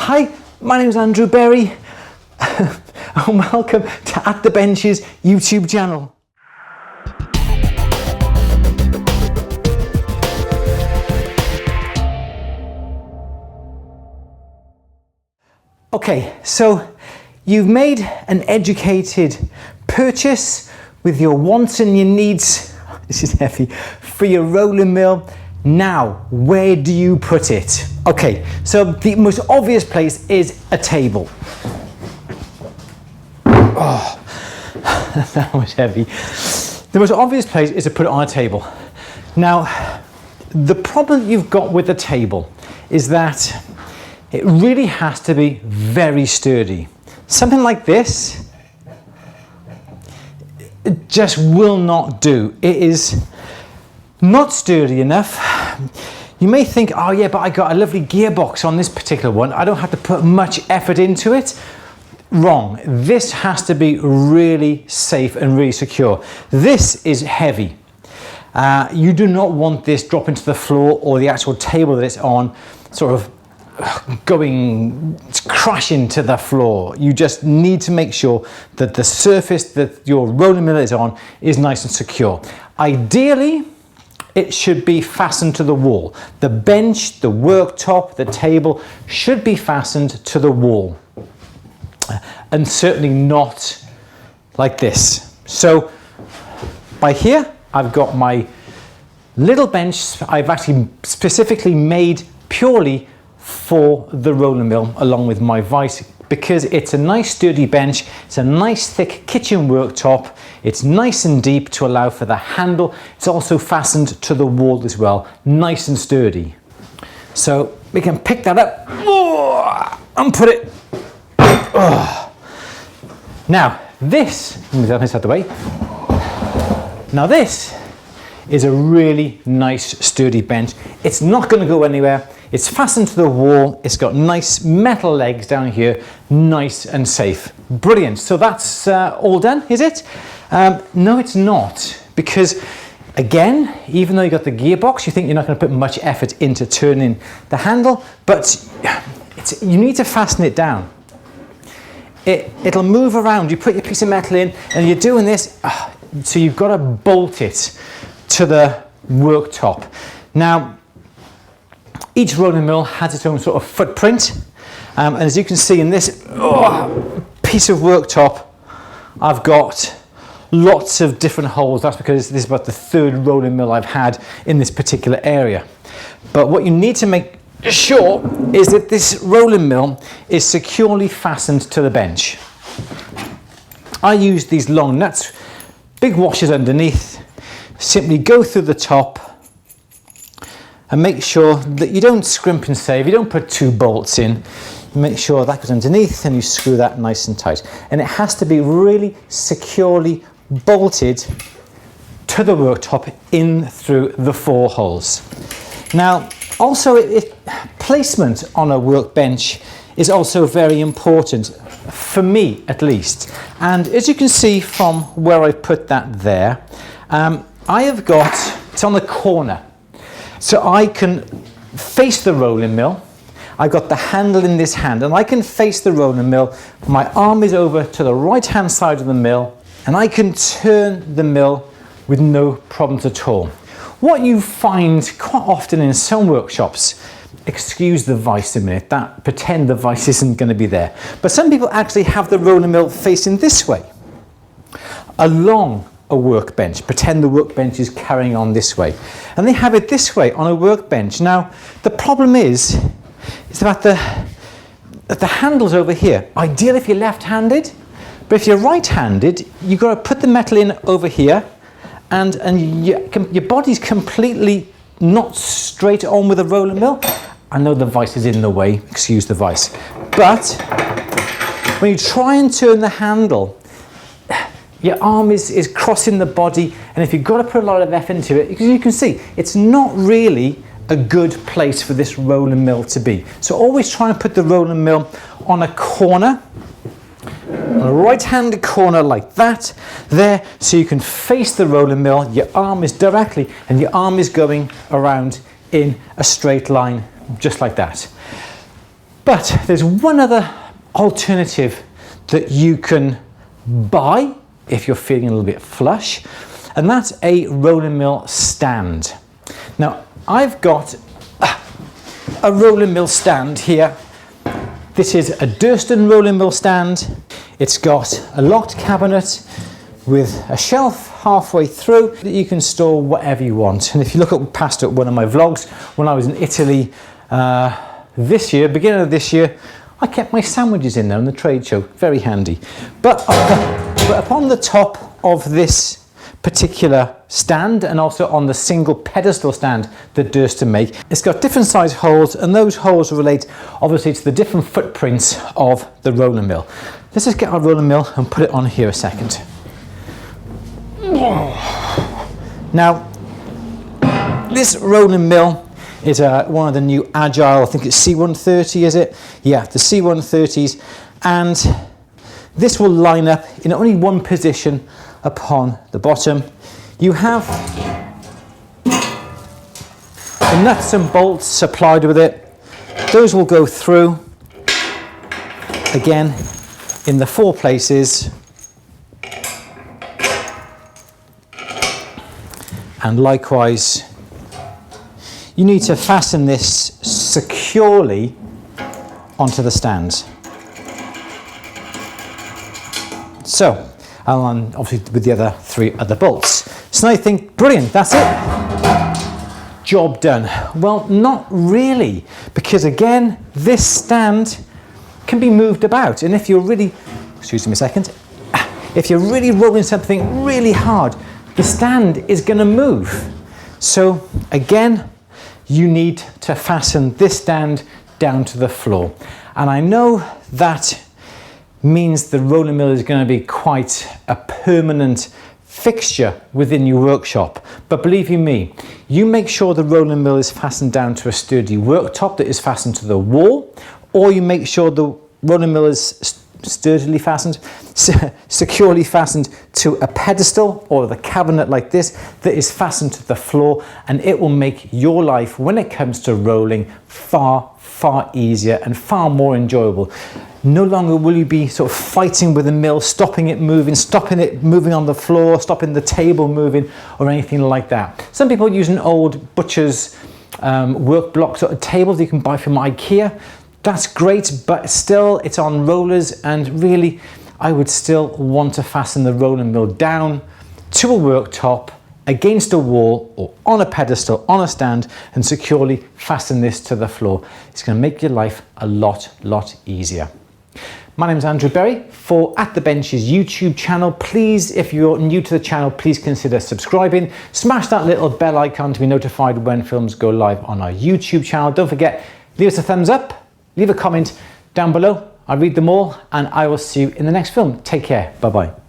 Hi, my name is Andrew Berry and welcome to At the Bench's YouTube channel. Okay, so you've made an educated purchase with your wants and your needs, this is heavy, for your rolling mill. Now, where do you put it? Okay, so the most obvious place is a table. Oh, that was heavy. The most obvious place is to put it on a table. Now, the problem you've got with the table is that it really has to be very sturdy. Something like this, it just will not do. It is not sturdy enough. You may think, oh yeah, but I got a lovely gearbox on this particular one. I don't have to put much effort into it. Wrong. This has to be really safe and really secure. This is heavy. You do not want this dropping to the floor or the actual table that it's on sort of crashing to the floor. You just need to make sure that the surface that your rolling mill is on is nice and secure. Ideally, it should be fastened to the wall. The bench, the worktop, the table should be fastened to the wall. And certainly not like this. So by here, I've got my little bench I've actually specifically made purely for the rolling mill along with my vise, because it's a nice sturdy bench, it's a nice thick kitchen worktop, it's nice and deep to allow for the handle, it's also fastened to the wall as well, nice and sturdy. So we can pick that up and put it. Now this, let me move this out of the way. Now this is a really nice sturdy bench. It's not going to go anywhere. It's fastened to the wall. It's got nice metal legs down here, nice and safe. Brilliant. So that's all done, is it? No, it's not, because again, even though you got the gearbox, you think you're not going to put much effort into turning the handle, but you need to fasten it down. It'll move around. You put your piece of metal in and you're doing this, so you've got to bolt it to the worktop. Now, each rolling mill has its own sort of footprint, and as you can see in this piece of worktop, I've got lots of different holes. That's because this is about the third rolling mill I've had in this particular area. But what you need to make sure is that this rolling mill is securely fastened to the bench. I use these long nuts, big washers underneath. Simply go through the top and make sure that you don't scrimp and save, you don't put two bolts in. Make sure that goes underneath and you screw that nice and tight. And it has to be really securely bolted to the worktop in through the four holes. Now, also placement on a workbench is also very important, for me at least. And as you can see from where I put that there, I have got, it's on the corner. So I can face the rolling mill. I've got the handle in this hand and I can face the rolling mill. My arm is over to the right hand side of the mill and I can turn the mill with no problems at all. What you find quite often in some workshops, excuse the vise a minute, pretend the vise isn't going to be there. But some people actually have the rolling mill facing this way, along a workbench. Pretend the workbench is carrying on this way. And they have it this way on a workbench. Now, the problem is that the handle's over here. Ideal if you're left-handed, but if you're right-handed, you've got to put the metal in over here, and your body's completely not straight on with a rolling mill. I know the vise is in the way, excuse the vise. But when you try and turn the handle, your arm is crossing the body, and if you've got to put a lot of effort into it, because you can see, it's not really a good place for this rolling mill to be. So always try and put the rolling mill on a corner, on a right-handed corner like that, there, so you can face the rolling mill, your arm is directly, and your arm is going around in a straight line, just like that. But there's one other alternative that you can buy if you're feeling a little bit flush, and that's a rolling mill stand. Now, I've got a rolling mill stand here. This is a Durston rolling mill stand. It's got a locked cabinet with a shelf halfway through that you can store whatever you want. And if you look up past at one of my vlogs, when I was in Italy this year, beginning of this year, I kept my sandwiches in there on the trade show. Very handy. But upon the top of this particular stand, and also on the single pedestal stand that Durston make, it's got different size holes, and those holes relate obviously to the different footprints of the rolling mill. Let's just get our rolling mill and put it on here a second. Now, this rolling mill is one of the new Agile, I think it's C130, is it? Yeah, the C130s, and this will line up in only one position upon the bottom. You have the nuts and bolts supplied with it. Those will go through again in the 4 places, and likewise you need to fasten this securely onto the stands. So, and obviously with the other 3 other bolts. So now you think, brilliant, that's it, job done. Well, not really, because again, this stand can be moved about, and if you're really, excuse me a second, if you're really rolling something really hard, the stand is going to move. So again, you need to fasten this stand down to the floor. And I know that means the rolling mill is going to be quite a permanent fixture within your workshop. But believe you me, you make sure the rolling mill is fastened down to a sturdy worktop that is fastened to the wall, or you make sure the rolling mill is sturdily fastened, securely fastened to a pedestal or the cabinet like this that is fastened to the floor, and it will make your life when it comes to rolling far easier and far more enjoyable. No longer will you be sort of fighting with the mill, stopping it moving on the floor, stopping the table moving or anything like that. Some people use an old butcher's work block sort of tables you can buy from IKEA. That's great, but still it's on rollers, and really I would still want to fasten the rolling mill down to a worktop, against a wall or on a pedestal, on a stand, and securely fasten this to the floor. It's going to make your life a lot easier. My name is Andrew Berry for At The Bench's YouTube channel. Please, if you're new to the channel, please consider subscribing. Smash that little bell icon to be notified when films go live on our YouTube channel. Don't forget, leave us a thumbs up. Leave a comment down below. I read them all, and I will see you in the next film. Take care. Bye-bye.